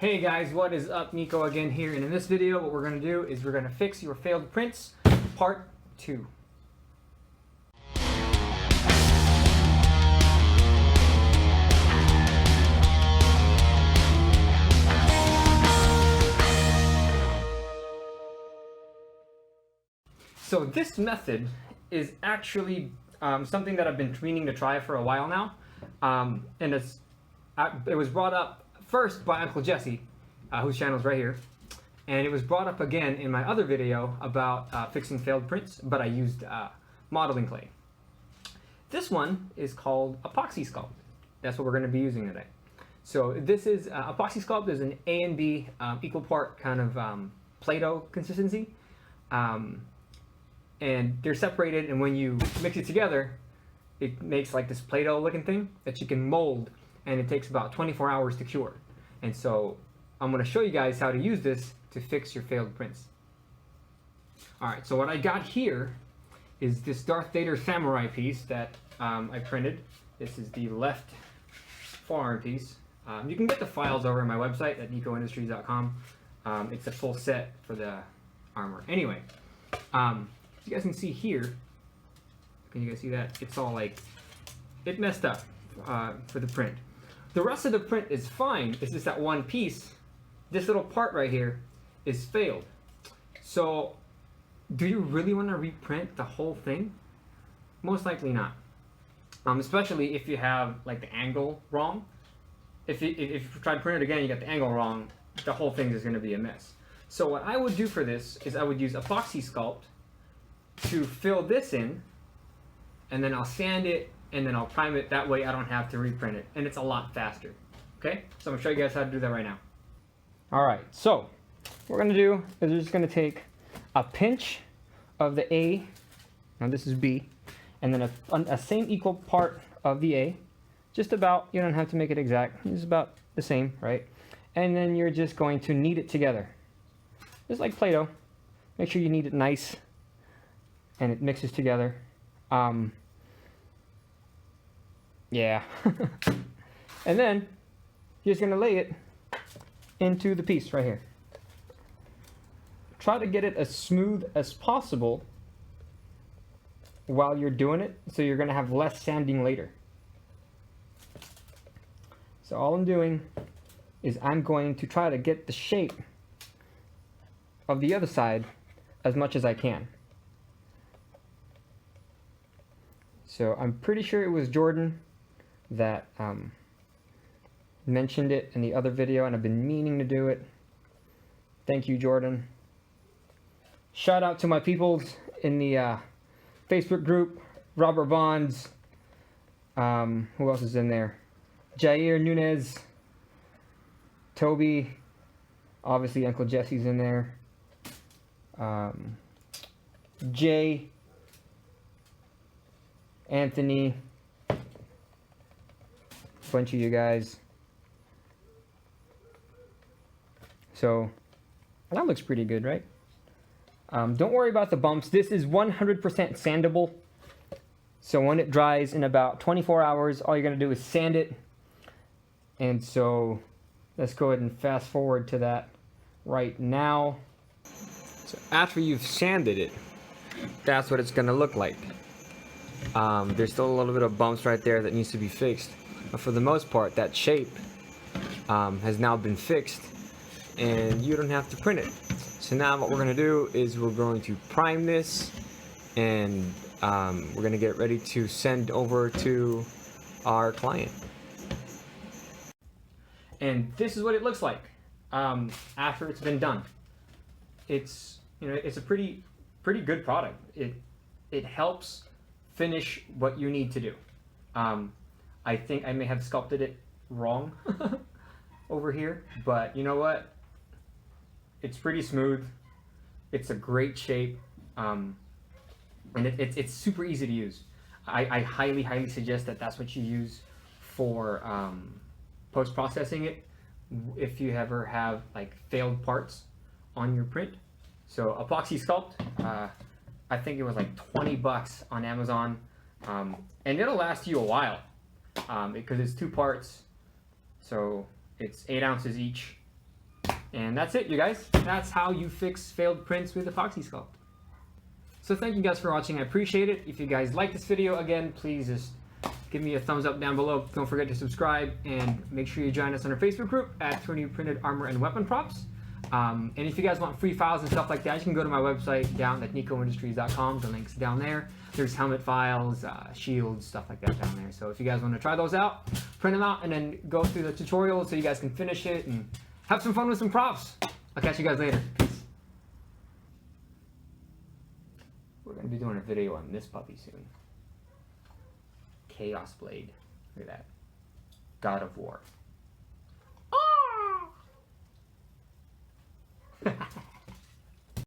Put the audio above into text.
Hey guys, what is up? Nico again here, and in this video what we're going to do is we're going to fix your failed prints, part 2. So this method is actually something that I've been meaning to try for a while now, and it was brought up first by Uncle Jesse, whose channel is right here, and it was brought up again in my other video about fixing failed prints, but I used modeling clay. This one is called Apoxie Sculpt. That's what we're going to be using today. So this is Apoxie Sculpt is an A and B equal part kind of Play-Doh consistency, and they're separated, and when you mix it together it makes like this Play-Doh looking thing that you can mold, and it takes about 24 hours to cure. And so I'm going to show you guys how to use this to fix your failed prints. Alright, so what I got here is this Darth Vader samurai piece that I printed. This is the left forearm piece. You can get the files over on my website at nicoindustries.com. It's a full set for the armor. Anyway, you guys can see here, can you guys see that? It's all like, it messed up for the print. The rest of the print is fine. It's just that one piece, this little part right here, is failed. So, do you really want to reprint the whole thing? Most likely not. Especially if you have like the angle wrong. If you try to print it again, you got the angle wrong, the whole thing is going to be a mess. So what I would do for this is I would use Apoxie Sculpt to fill this in, and then I'll sand it, and then I'll prime it. That way I don't have to reprint it, and it's a lot faster. Okay, so I'm gonna show you guys how to do that right now. All right, so what we're gonna do is we're just gonna take a pinch of the A, now this is B, and then a same equal part of the A, just about, you don't have to make it exact, it's about the same, right? And then you're just going to knead it together, just like Play-Doh. Make sure you knead it nice and it mixes together. Yeah. And then you're just going to lay it into the piece right here. Try to get it as smooth as possible while you're doing it, so you're going to have less sanding later. So all I'm doing is I'm going to try to get the shape of the other side as much as I can. So I'm pretty sure it was Jordan that mentioned it in the other video, and I've been meaning to do it. Thank you, Jordan. Shout out to my peoples in the Facebook group, Robert Bonds, who else is in there? Jair Nunez, Toby, obviously Uncle Jesse's in there, Jay, Anthony, bunch of you guys. So that looks pretty good, right? Don't worry about the bumps. This is 100% sandable. So when it dries in about 24 hours, all you're going to do is sand it. And so let's go ahead and fast forward to that right now. So after you've sanded it, that's what it's going to look like. There's still a little bit of bumps right there that needs to be fixed. But for the most part, that shape has now been fixed, and you don't have to print it. So now what we're going to do is we're going to prime this, and we're going to get ready to send over to our client. And this is what it looks like after it's been done. It's, you know, it's a pretty good product. It helps finish what you need to do. I think I may have sculpted it wrong over here, but you know what? It's pretty smooth. It's a great shape, and it's super easy to use. I highly suggest that that's what you use for post-processing it if you ever have like failed parts on your print. So Apoxie Sculpt, I think it was like 20 bucks on Amazon, and it'll last you a while because it's 2 parts, so it's 8 ounces each, And that's it, you guys. That's how you fix failed prints with Apoxie Sculpt. So thank you guys for watching. I appreciate it. If you guys like this video, again, please just give me a thumbs up down below. Don't forget to subscribe, and make sure you join us on our Facebook group at 3D Printed Armor and Weapon Props. And if you guys want free files and stuff like that, you can go to my website down at nicoindustries.com. The link's down there. There's helmet files, shields, stuff like that down there. So if you guys want to try those out, print them out, and then go through the tutorial so you guys can finish it and have some fun with some props. I'll catch you guys later. Peace. We're going to be doing a video on this puppy soon. Chaos Blade. Look at that. God of War.